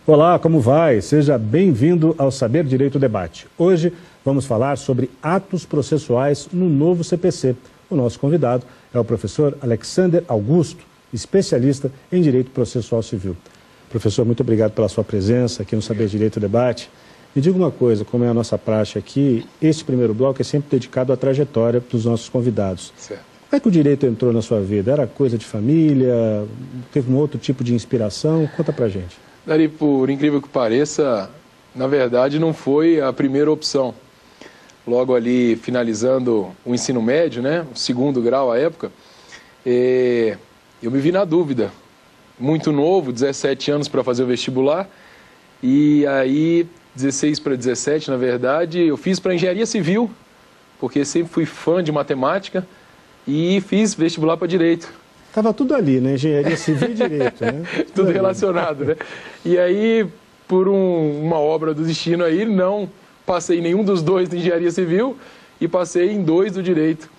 Olá, como vai? Seja bem-vindo ao Saber Direito Debate. Hoje vamos falar sobre atos processuais no novo CPC. O nosso convidado é o professor Alexander Augusto, especialista em Direito Processual Civil. Professor, muito obrigado pela sua presença aqui no Saber Direito Debate. Me diga uma coisa, como é a nossa praxe aqui, este primeiro bloco é sempre dedicado à trajetória dos nossos convidados. Certo. Como é que o direito entrou na sua vida? Era coisa de família? Teve um outro tipo de inspiração? Conta pra gente. Dari, por incrível que pareça, na verdade não foi a primeira opção. Logo ali, finalizando o ensino médio, né, o segundo grau à época, eu me vi na dúvida. Muito novo, 17 anos para fazer o vestibular, e aí, 16 para 17, na verdade, eu fiz para engenharia civil, porque sempre fui fã de matemática, e fiz vestibular para direito. Estava tudo ali, né? Engenharia civil e direito, né? Tudo relacionado, né? E aí, por uma obra do destino aí, não passei em nenhum dos dois de engenharia civil e passei em 2 do direito.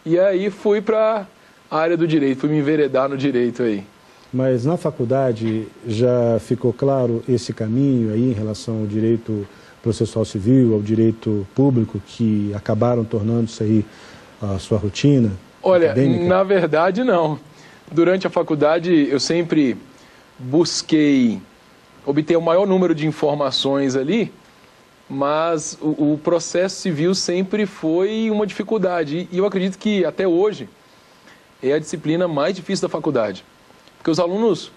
E aí fui para a área do direito, fui me enveredar no direito aí. Mas na faculdade já ficou claro esse caminho aí em relação ao direito processual civil, ao direito público, que acabaram tornando-se aí a sua rotina? Olha, acadêmica? Na verdade não. Durante a faculdade eu sempre busquei obter o maior número de informações ali, mas o processo civil sempre foi uma dificuldade. E eu acredito que até hoje é a disciplina mais difícil da faculdade. Porque os alunos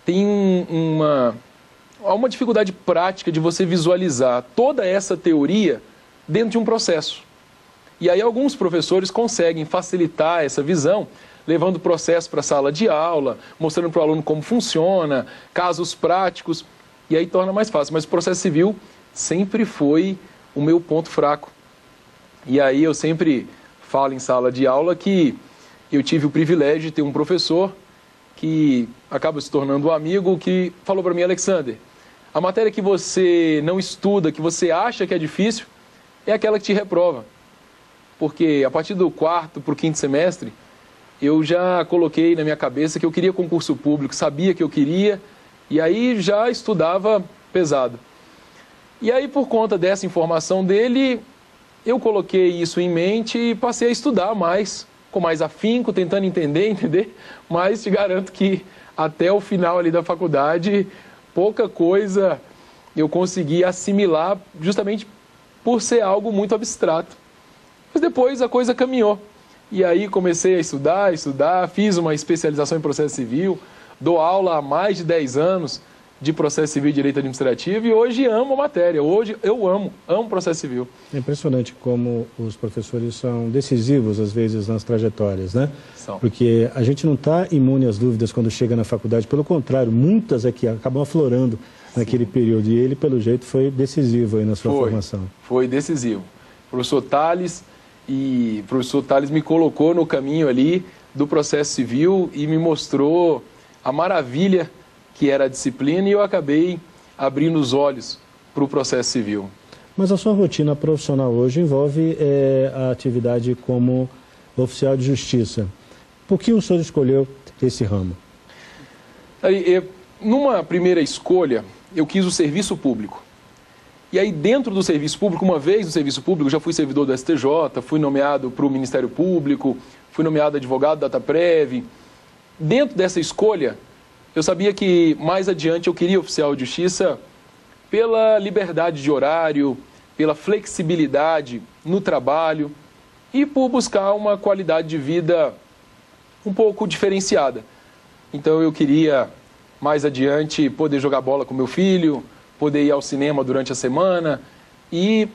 têm uma dificuldade prática de você visualizar toda essa teoria dentro de um processo. E aí alguns professores conseguem facilitar essa visão, levando o processo para a sala de aula, mostrando para o aluno como funciona, casos práticos, e aí torna mais fácil. Mas o processo civil sempre foi o meu ponto fraco. E aí eu sempre falo em sala de aula que eu tive o privilégio de ter um professor que acaba se tornando um amigo, que falou para mim: Alexander, a matéria que você não estuda, que você acha que é difícil, é aquela que te reprova. Porque a partir do 4º para o 5º semestre, eu já coloquei na minha cabeça que eu queria concurso público, sabia que eu queria, e aí já estudava pesado. E aí, por conta dessa informação dele, eu coloquei isso em mente e passei a estudar mais, com mais afinco, tentando entender, mas te garanto que até o final ali da faculdade, pouca coisa eu consegui assimilar, justamente por ser algo muito abstrato. Mas depois a coisa caminhou. E aí comecei a estudar, fiz uma especialização em processo civil, dou aula há mais de 10 anos de processo civil e direito administrativo e hoje amo a matéria, hoje eu amo processo civil. É impressionante como os professores são decisivos às vezes nas trajetórias, né? São. Porque a gente não está imune às dúvidas quando chega na faculdade, pelo contrário, muitas aqui acabam aflorando naquele período, e ele pelo jeito foi decisivo aí na sua formação. Foi decisivo. Professor Thales me colocou no caminho ali do processo civil e me mostrou a maravilha que era a disciplina, e eu acabei abrindo os olhos para o processo civil. Mas a sua rotina profissional hoje envolve a atividade como oficial de justiça. Por que o senhor escolheu esse ramo? Numa primeira escolha, eu quis o serviço público. E aí, dentro do serviço público, uma vez no serviço público, já fui servidor do STJ, fui nomeado para o Ministério Público, fui nomeado advogado da DataPrev. Dentro dessa escolha, eu sabia que mais adiante eu queria oficial de justiça pela liberdade de horário, pela flexibilidade no trabalho e por buscar uma qualidade de vida um pouco diferenciada. Então eu queria mais adiante poder jogar bola com meu filho, poder ir ao cinema durante a semana e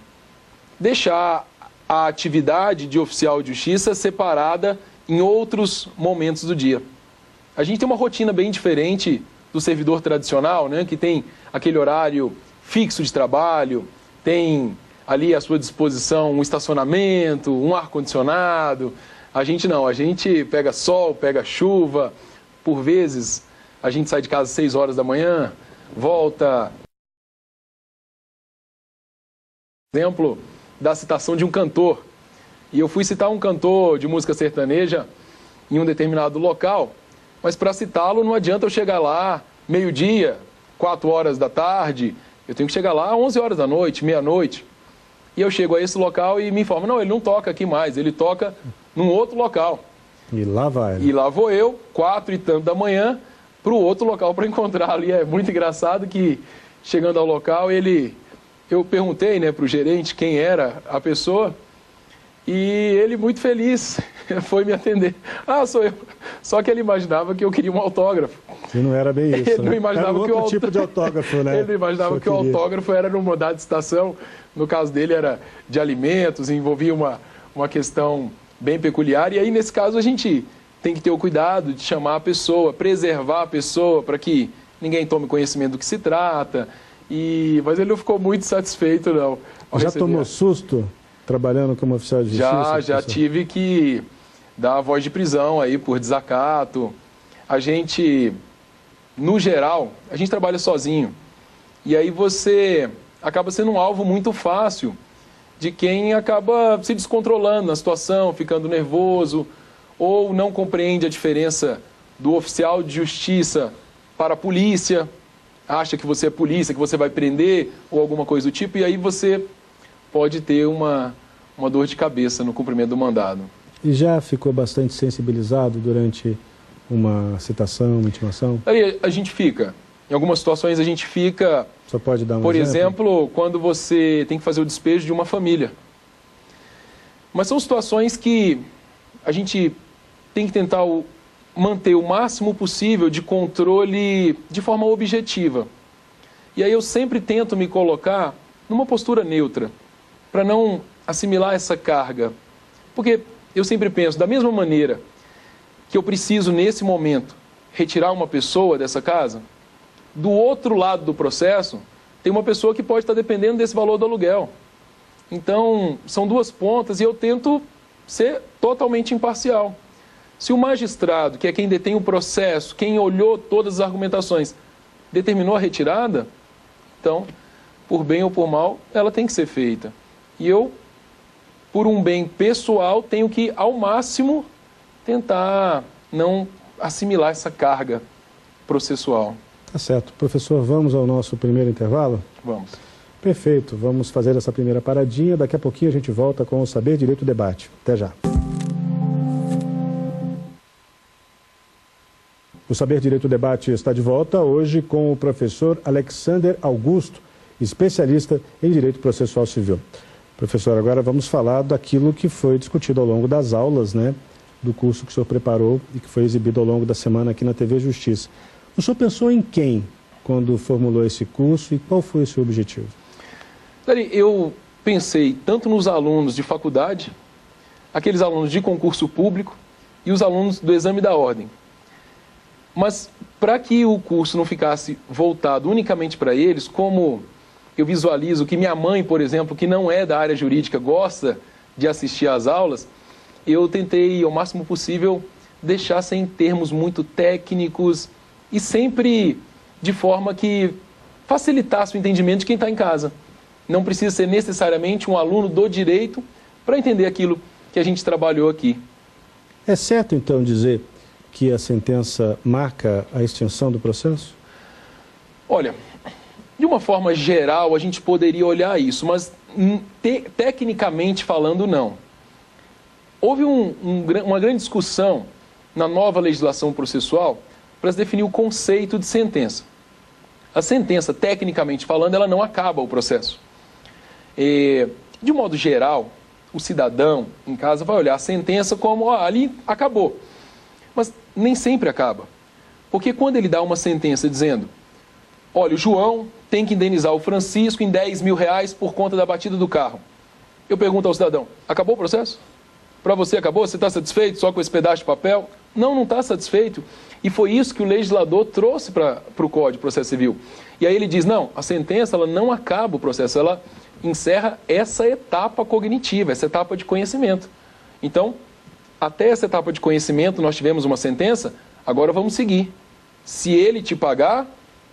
deixar a atividade de oficial de justiça separada em outros momentos do dia. A gente tem uma rotina bem diferente do servidor tradicional, né, que tem aquele horário fixo de trabalho, tem ali à sua disposição um estacionamento, um ar-condicionado. A gente não, a gente pega sol, pega chuva, por vezes a gente sai de casa às 6 horas da manhã, volta... Exemplo da citação de um cantor. E eu fui citar um cantor de música sertaneja em um determinado local, mas para citá-lo não adianta eu chegar lá meio-dia, 4 horas da tarde, eu tenho que chegar lá às 11 horas da noite, meia-noite. E eu chego a esse local e me informam, não, ele não toca aqui mais, ele toca num outro local. E lá vai. E lá vou eu, 4 e tanto da manhã, para o outro local para encontrar ali. É muito engraçado que, chegando ao local, eu perguntei, né, para o gerente quem era a pessoa, e ele, muito feliz, foi me atender. Ah, sou eu. Só que ele imaginava que eu queria um autógrafo. E não era bem isso. Ele não imaginava era outro tipo de autógrafo, né? Ele não imaginava que o autógrafo era no mudar de estação. No caso dele era de alimentos, envolvia uma questão bem peculiar. E aí, nesse caso, a gente tem que ter o cuidado de chamar a pessoa, preservar a pessoa, para que ninguém tome conhecimento do que se trata. Mas ele não ficou muito satisfeito, não. Já tomou susto trabalhando como oficial de justiça? Já tive que dar a voz de prisão aí por desacato. A gente, no geral, a gente trabalha sozinho. E aí você acaba sendo um alvo muito fácil de quem acaba se descontrolando na situação, ficando nervoso, ou não compreende a diferença do oficial de justiça para a polícia, acha que você é polícia, que você vai prender, ou alguma coisa do tipo, e aí você pode ter uma dor de cabeça no cumprimento do mandado. E já ficou bastante sensibilizado durante uma citação, uma intimação? Aí a gente fica. Em algumas situações a gente fica... Só pode dar um Por exemplo, quando você tem que fazer o despejo de uma família. Mas são situações que a gente tem que tentar manter o máximo possível de controle de forma objetiva. E aí eu sempre tento me colocar numa postura neutra, para não assimilar essa carga. Porque eu sempre penso, da mesma maneira que eu preciso, nesse momento, retirar uma pessoa dessa casa, do outro lado do processo, tem uma pessoa que pode estar dependendo desse valor do aluguel. Então, são duas pontas e eu tento ser totalmente imparcial. Se o magistrado, que é quem detém o processo, quem olhou todas as argumentações, determinou a retirada, então, por bem ou por mal, ela tem que ser feita. E eu, por um bem pessoal, tenho que, ao máximo, tentar não assimilar essa carga processual. Tá certo. Professor, vamos ao nosso primeiro intervalo? Vamos. Perfeito. Vamos fazer essa primeira paradinha. Daqui a pouquinho a gente volta com o Saber Direito Debate. Até já. O Saber Direito Debate está de volta hoje com o professor Alexander Augusto, especialista em Direito Processual Civil. Professor, agora vamos falar daquilo que foi discutido ao longo das aulas, né, do curso que o senhor preparou e que foi exibido ao longo da semana aqui na TV Justiça. O senhor pensou em quem quando formulou esse curso e qual foi o seu objetivo? Eu pensei tanto nos alunos de faculdade, aqueles alunos de concurso público e os alunos do exame da ordem. Mas para que o curso não ficasse voltado unicamente para eles, como eu visualizo que minha mãe, por exemplo, que não é da área jurídica, gosta de assistir às aulas, eu tentei, ao máximo possível, deixar sem termos muito técnicos e sempre de forma que facilitasse o entendimento de quem está em casa. Não precisa ser necessariamente um aluno do direito para entender aquilo que a gente trabalhou aqui. É certo, então, dizer que a sentença marca a extinção do processo? Olha, de uma forma geral, a gente poderia olhar isso, mas tecnicamente falando, não. Houve uma grande discussão na nova legislação processual para se definir o conceito de sentença. A sentença, tecnicamente falando, ela não acaba o processo. De modo geral, o cidadão em casa vai olhar a sentença como, ali acabou. Mas nem sempre acaba. Porque quando ele dá uma sentença dizendo, olha, o João tem que indenizar o Francisco em 10 mil reais por conta da batida do carro. Eu pergunto ao cidadão, acabou o processo? Para você acabou? Você está satisfeito só com esse pedaço de papel? Não está satisfeito. E foi isso que o legislador trouxe para o Código de Processo Civil. E aí ele diz, não, a sentença ela não acaba o processo, ela encerra essa etapa cognitiva, essa etapa de conhecimento. Então, até essa etapa de conhecimento nós tivemos uma sentença, agora vamos seguir. Se ele te pagar,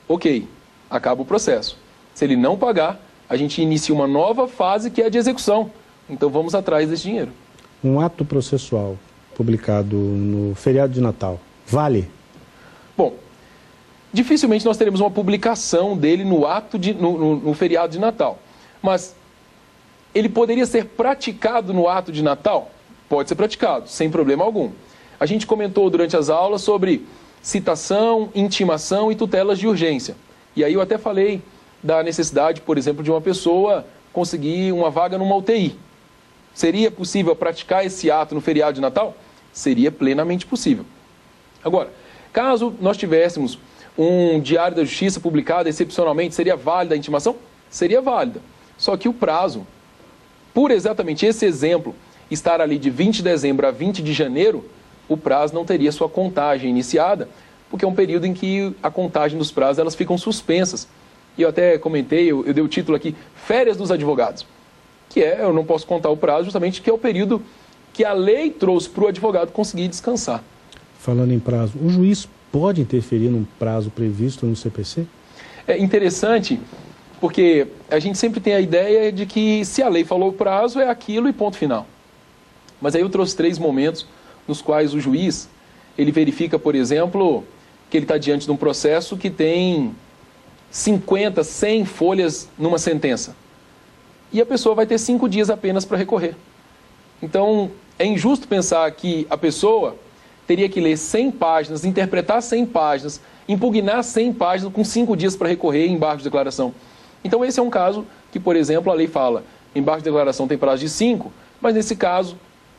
ok, acaba o processo. Se ele não pagar, a gente inicia uma nova fase que é a de execução. Então vamos atrás desse dinheiro. Um ato processual publicado no feriado de Natal, vale? Bom, dificilmente nós teremos uma publicação dele no feriado de Natal. Mas ele poderia ser praticado no ato de Natal? Pode ser praticado, sem problema algum. A gente comentou durante as aulas sobre citação, intimação e tutelas de urgência. E aí eu até falei da necessidade, por exemplo, de uma pessoa conseguir uma vaga numa UTI. Seria possível praticar esse ato no feriado de Natal? Seria plenamente possível. Agora, caso nós tivéssemos um diário da Justiça publicado excepcionalmente, seria válida a intimação? Seria válida. Só que o prazo, por exatamente esse exemplo, estar ali de 20 de dezembro a 20 de janeiro, o prazo não teria sua contagem iniciada, porque é um período em que a contagem dos prazos elas ficam suspensas. E eu até comentei, eu dei o título aqui, Férias dos Advogados, que eu não posso contar o prazo, justamente que é o período que a lei trouxe para o advogado conseguir descansar. Falando em prazo, o juiz pode interferir num prazo previsto no CPC? É interessante, porque a gente sempre tem a ideia de que se a lei falou o prazo, é aquilo e ponto final. Mas aí eu trouxe 3 momentos nos quais o juiz, ele verifica, por exemplo, que ele está diante de um processo que tem 50, 100 folhas numa sentença. E a pessoa vai ter 5 dias apenas para recorrer. Então, é injusto pensar que a pessoa teria que ler 100 páginas, interpretar 100 páginas, impugnar 100 páginas com 5 dias para recorrer em embargo de declaração. Então, esse é um caso que, por exemplo, a lei fala, embargo de declaração tem prazo de 5, mas nesse caso,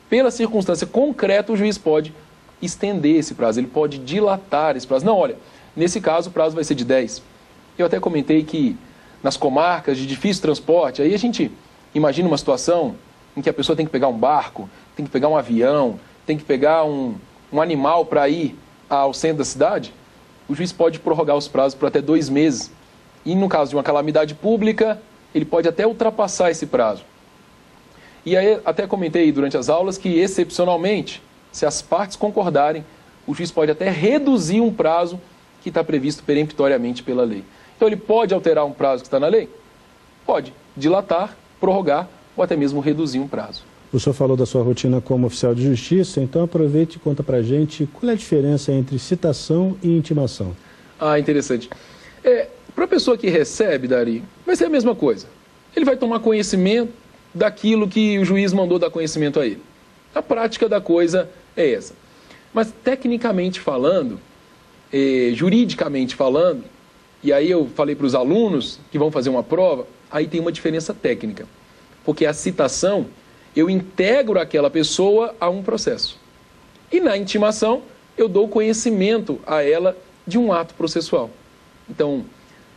pela circunstância concreta, o juiz pode estender esse prazo, ele pode dilatar esse prazo. Não, olha, nesse caso o prazo vai ser de 10. Eu até comentei que nas comarcas de difícil transporte, aí a gente imagina uma situação em que a pessoa tem que pegar um barco, tem que pegar um avião, tem que pegar um animal para ir ao centro da cidade, o juiz pode prorrogar os prazos por até 2 meses. E no caso de uma calamidade pública, ele pode até ultrapassar esse prazo. E aí até comentei durante as aulas que, excepcionalmente, se as partes concordarem, o juiz pode até reduzir um prazo que está previsto peremptoriamente pela lei. Então ele pode alterar um prazo que está na lei? Pode. Dilatar, prorrogar ou até mesmo reduzir um prazo. O senhor falou da sua rotina como oficial de justiça, então aproveite e conta pra gente qual é a diferença entre citação e intimação. Ah, interessante. Para a pessoa que recebe, Dari, vai ser a mesma coisa. Ele vai tomar conhecimento daquilo que o juiz mandou dar conhecimento a ele. A prática da coisa é essa. Mas tecnicamente falando, juridicamente falando, e aí eu falei para os alunos que vão fazer uma prova, aí tem uma diferença técnica. Porque a citação, eu integro aquela pessoa a um processo. E na intimação, eu dou conhecimento a ela de um ato processual. Então,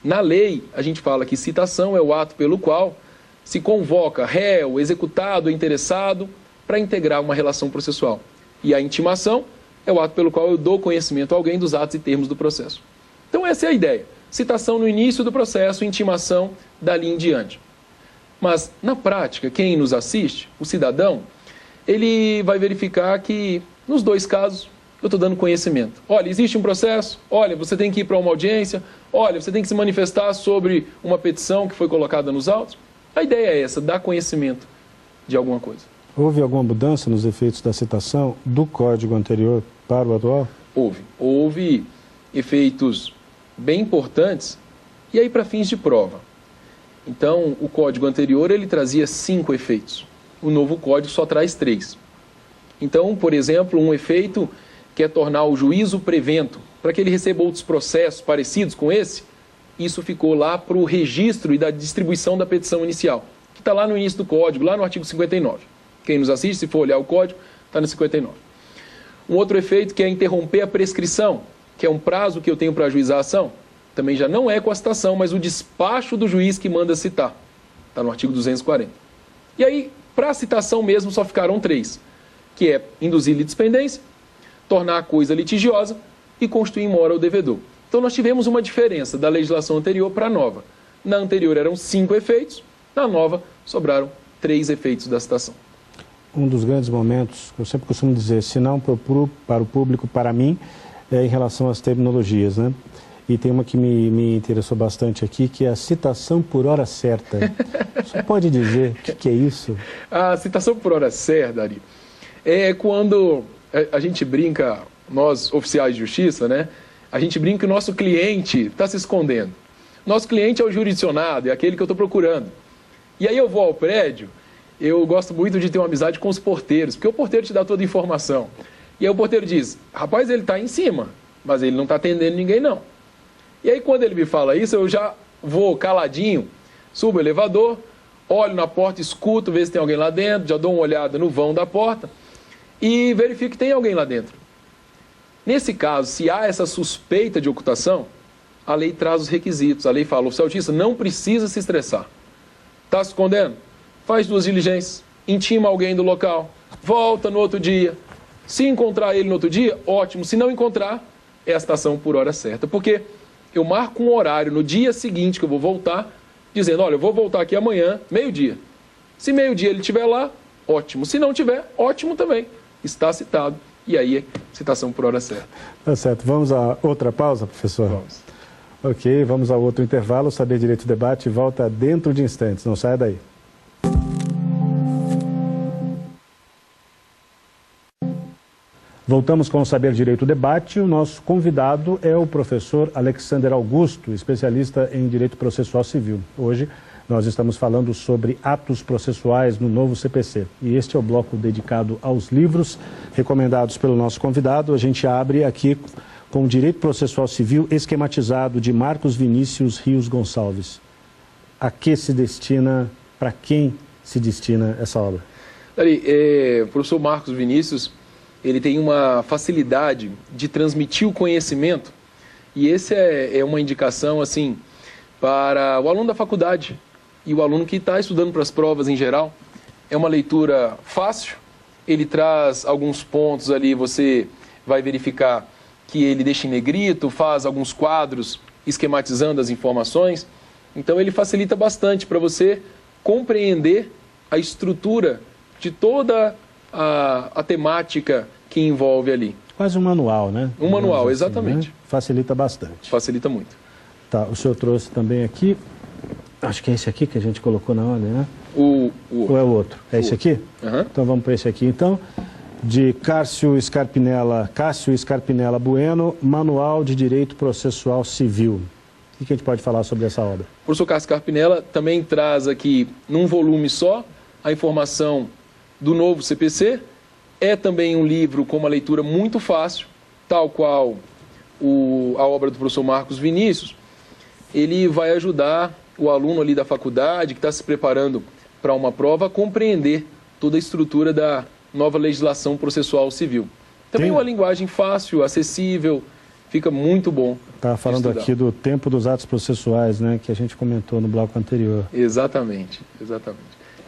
na lei, a gente fala que citação é o ato pelo qual se convoca réu, executado, interessado para integrar uma relação processual. E a intimação é o ato pelo qual eu dou conhecimento a alguém dos atos e termos do processo. Então essa é a ideia. Citação no início do processo, intimação dali em diante. Mas na prática, quem nos assiste, o cidadão, ele vai verificar que nos 2 casos eu estou dando conhecimento. Olha, existe um processo, olha, você tem que ir para uma audiência, olha, você tem que se manifestar sobre uma petição que foi colocada nos autos. A ideia é essa, dar conhecimento de alguma coisa. Houve alguma mudança nos efeitos da citação do código anterior para o atual? Houve efeitos bem importantes, e aí para fins de prova. Então, o código anterior ele trazia 5 efeitos. O novo código só traz 3. Então, por exemplo, um efeito que é tornar o juízo prevento, para que ele receba outros processos parecidos com esse, isso ficou lá para o registro e da distribuição da petição inicial, que está lá no início do código, lá no artigo 59. Quem nos assiste, se for olhar o código, está no 59. Um outro efeito que é interromper a prescrição, que é um prazo que eu tenho para ajuizar a ação, também já não é com a citação, mas o despacho do juiz que manda citar. Está no artigo 240. E aí, para a citação mesmo, só ficaram 3, que é induzir litispendência, tornar a coisa litigiosa e constituir em mora ao devedor. Então nós tivemos uma diferença da legislação anterior para a nova. Na anterior eram 5 efeitos, na nova sobraram 3 efeitos da citação. Um dos grandes momentos, eu sempre costumo dizer, se não para o público, para mim, é em relação às terminologias, né? E tem uma que me interessou bastante aqui, que é a citação por hora certa. Você pode dizer o que é isso? A citação por hora certa, Ari, é quando a gente brinca, nós oficiais de justiça, né? A gente brinca que o nosso cliente está se escondendo. Nosso cliente é o jurisdicionado, é aquele que eu estou procurando. E aí eu vou ao prédio, eu gosto muito de ter uma amizade com os porteiros, porque o porteiro te dá toda a informação. E aí o porteiro diz, rapaz, ele está em cima, mas ele não está atendendo ninguém não. E aí quando ele me fala isso, eu já vou caladinho, subo o elevador, olho na porta, escuto, vejo se tem alguém lá dentro, já dou uma olhada no vão da porta e verifico que tem alguém lá dentro. Nesse caso, se há essa suspeita de ocultação, a lei traz os requisitos. A lei fala, o oficial de justiça não precisa se estressar. Está se escondendo? Faz 2 diligências, intima alguém do local, volta no outro dia. Se encontrar ele no outro dia, ótimo. Se não encontrar, é a citação por hora certa. Porque eu marco um horário no dia seguinte que eu vou voltar, dizendo, olha, eu vou voltar aqui amanhã, meio-dia. Se meio-dia ele estiver lá, ótimo. Se não estiver, ótimo também. Está citado. E aí é citação por hora certa. Tá certo. Vamos a outra pausa, professor? Vamos. Ok, vamos ao outro intervalo. Saber Direito Debate volta dentro de instantes. Não saia daí. Voltamos com o Saber Direito Debate. O nosso convidado é o professor Alexander Augusto, especialista em Direito Processual Civil. Hoje nós estamos falando sobre atos processuais no novo CPC. E este é o bloco dedicado aos livros recomendados pelo nosso convidado. A gente abre aqui com o Direito Processual Civil esquematizado de Marcos Vinícius Rios Gonçalves. A que se destina, para quem se destina essa obra? O professor Marcos Vinícius, ele tem uma facilidade de transmitir o conhecimento e esse é uma indicação assim para o aluno da faculdade e o aluno que está estudando para as provas em geral. É uma leitura fácil, ele traz alguns pontos ali, você vai verificar que ele deixa em negrito, faz alguns quadros esquematizando as informações. Então ele facilita bastante para você compreender a estrutura de toda a temática que envolve ali. Quase um manual, né? Um manual, assim, exatamente. Né? Facilita bastante. Facilita muito. Tá, o senhor trouxe também aqui, acho que é esse aqui que a gente colocou na ordem, né? Ou é o outro? É esse aqui? Uhum. Então vamos para esse aqui, então. De Cássio Scarpinella Bueno, Manual de Direito Processual Civil. O que a gente pode falar sobre essa obra? O professor Cássio Scarpinella também traz aqui, num volume só, a informação do novo CPC. É também um livro com uma leitura muito fácil, tal qual a obra do professor Marcos Vinícius. Ele vai ajudar o aluno ali da faculdade, que está se preparando para uma prova, a compreender toda a estrutura da nova legislação processual civil. Também uma linguagem fácil, acessível, fica muito bom. Está falando aqui do tempo dos atos processuais, né, que a gente comentou no bloco anterior. Exatamente, exatamente.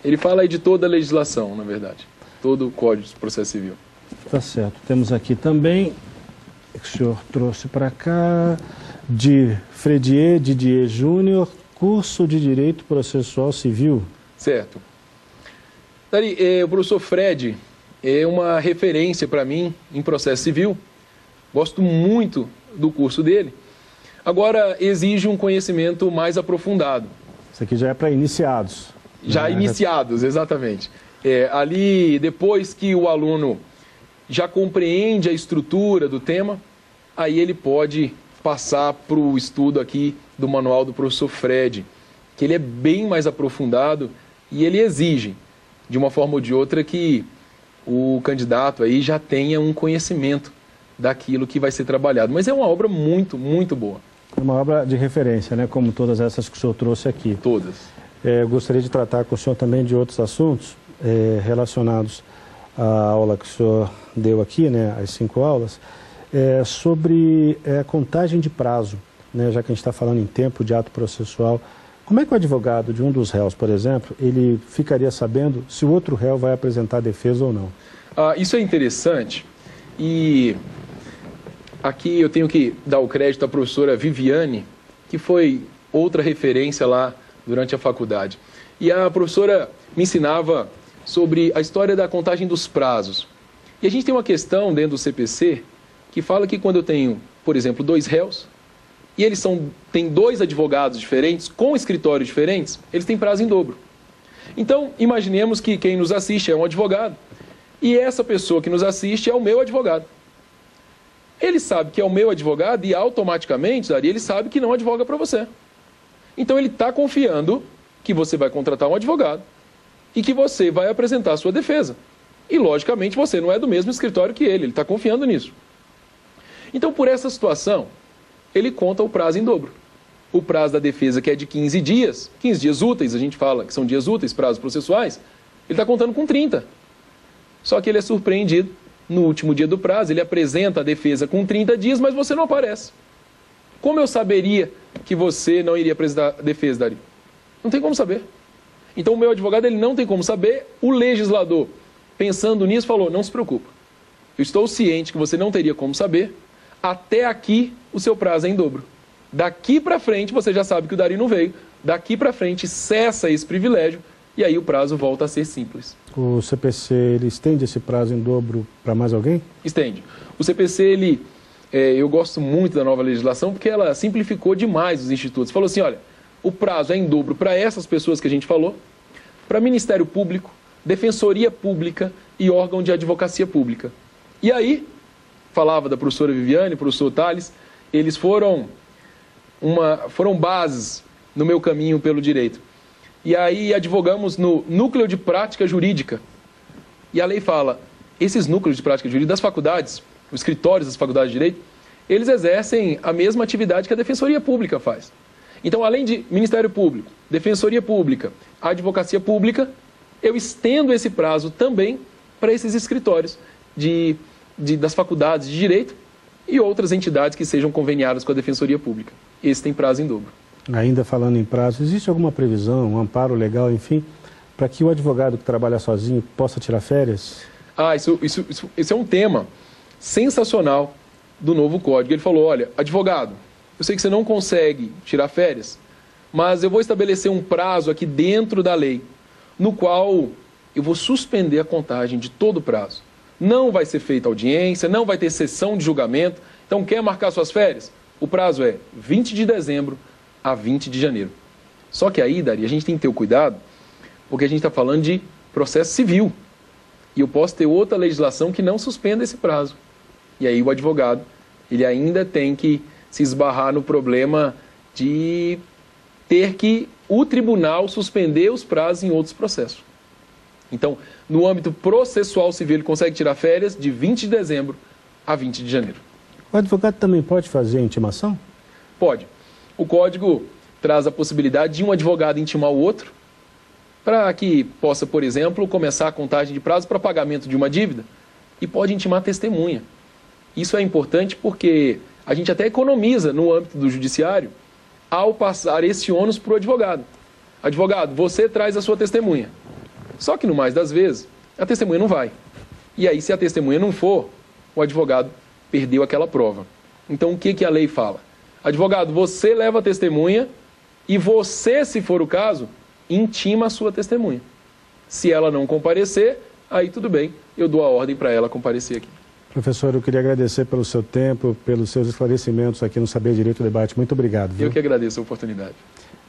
Ele fala aí de toda a legislação, na verdade, todo o Código de Processo Civil. Tá certo. Temos aqui também, que o senhor trouxe para cá, de Fredier Didier Júnior, curso de Direito Processual Civil. Certo. O professor Fred é uma referência para mim em processo civil. Gosto muito do curso dele. Agora, exige um conhecimento mais aprofundado. Isso aqui já é para iniciados. Já iniciados, exatamente. Ali, depois que o aluno já compreende a estrutura do tema, aí ele pode passar para o estudo aqui do manual do professor Fred, que ele é bem mais aprofundado e ele exige, de uma forma ou de outra, que o candidato aí já tenha um conhecimento daquilo que vai ser trabalhado. Mas é uma obra muito, muito boa. É uma obra de referência, né? Como todas essas que o senhor trouxe aqui. Todas. Gostaria de tratar com o senhor também de outros assuntos relacionados à aula que o senhor deu aqui, né? As 5 aulas, sobre contagem de prazo, né? Já que a gente está falando em tempo de ato processual. Como é que o advogado de um dos réus, por exemplo, ele ficaria sabendo se o outro réu vai apresentar defesa ou não? Isso é interessante e aqui eu tenho que dar o crédito à professora Viviane, que foi outra referência lá durante a faculdade. E a professora me ensinava sobre a história da contagem dos prazos. E a gente tem uma questão dentro do CPC que fala que quando eu tenho, por exemplo, 2 réus, e eles têm 2 advogados diferentes, com escritórios diferentes, eles têm prazo em dobro. Então, imaginemos que quem nos assiste é um advogado, e essa pessoa que nos assiste é o meu advogado. ele sabe que é o meu advogado e automaticamente, Dari, ele sabe que não advoga para você. Então ele está confiando que você vai contratar um advogado e que você vai apresentar a sua defesa. E, logicamente, você não é do mesmo escritório que ele está confiando nisso. Então, por essa situação, ele conta o prazo em dobro. O prazo da defesa, que é de 15 dias úteis, a gente fala que são dias úteis, prazos processuais, ele está contando com 30. Só que ele é surpreendido no último dia do prazo, ele apresenta a defesa com 30 dias, mas você não aparece. Como eu saberia que você não iria apresentar a defesa, Dari? Não tem como saber. Então, o meu advogado ele não tem como saber. O legislador, pensando nisso, falou, não se preocupa. Eu estou ciente que você não teria como saber. Até aqui, o seu prazo é em dobro. Daqui para frente, você já sabe que o Dari não veio. Daqui para frente, cessa esse privilégio e aí o prazo volta a ser simples. O CPC, ele estende esse prazo em dobro para mais alguém? Estende. O CPC, eu gosto muito da nova legislação porque ela simplificou demais os institutos. Falou assim, olha, o prazo é em dobro para essas pessoas que a gente falou, para Ministério Público, Defensoria Pública e órgão de advocacia pública. E aí, falava da professora Viviane, professor Thales, eles foram bases no meu caminho pelo direito. E aí advogamos no núcleo de prática jurídica. E a lei fala, esses núcleos de prática jurídica das faculdades, os escritórios das faculdades de direito, eles exercem a mesma atividade que a Defensoria Pública faz. Então, além de Ministério Público, Defensoria Pública, Advocacia Pública, eu estendo esse prazo também para esses escritórios das faculdades de direito e outras entidades que sejam conveniadas com a Defensoria Pública. Esse tem prazo em dobro. Ainda falando em prazo, existe alguma previsão, um amparo legal, enfim, para que o advogado que trabalha sozinho possa tirar férias? Isso é um tema sensacional do novo Código. Ele falou, olha, advogado, eu sei que você não consegue tirar férias, mas eu vou estabelecer um prazo aqui dentro da lei, no qual eu vou suspender a contagem de todo o prazo. Não vai ser feita audiência, não vai ter sessão de julgamento. Então, quer marcar suas férias? O prazo é 20 de dezembro a 20 de janeiro. Só que aí, Dari, a gente tem que ter o cuidado, porque a gente está falando de processo civil. E eu posso ter outra legislação que não suspenda esse prazo. E aí o advogado, ele ainda tem que se esbarrar no problema de ter que o tribunal suspender os prazos em outros processos. Então, no âmbito processual civil, ele consegue tirar férias de 20 de dezembro a 20 de janeiro. O advogado também pode fazer intimação? Pode. O Código traz a possibilidade de um advogado intimar o outro para que possa, por exemplo, começar a contagem de prazo para pagamento de uma dívida e pode intimar testemunha. Isso é importante porque a gente até economiza no âmbito do judiciário ao passar esse ônus para o advogado. Advogado, você traz a sua testemunha. Só que, no mais das vezes, a testemunha não vai. E aí, se a testemunha não for, o advogado perdeu aquela prova. Então, o que a lei fala? Advogado, você leva a testemunha e você, se for o caso, intima a sua testemunha. Se ela não comparecer, aí tudo bem, eu dou a ordem para ela comparecer aqui. Professor, eu queria agradecer pelo seu tempo, pelos seus esclarecimentos aqui no Saber Direito Debate. Muito obrigado. Viu? Eu que agradeço a oportunidade.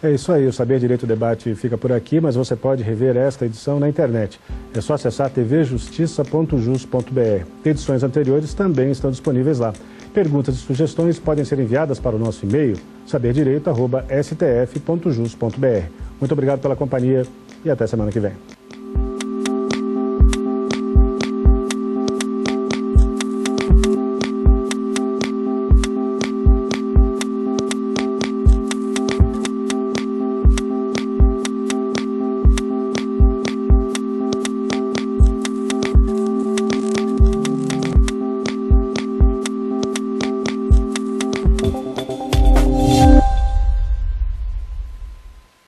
É isso aí, o Saber Direito Debate fica por aqui, mas você pode rever esta edição na internet. É só acessar tvjustiça.jus.br. Edições anteriores também estão disponíveis lá. Perguntas e sugestões podem ser enviadas para o nosso e-mail, saberdireito@stf.jus.br. Muito obrigado pela companhia e até semana que vem.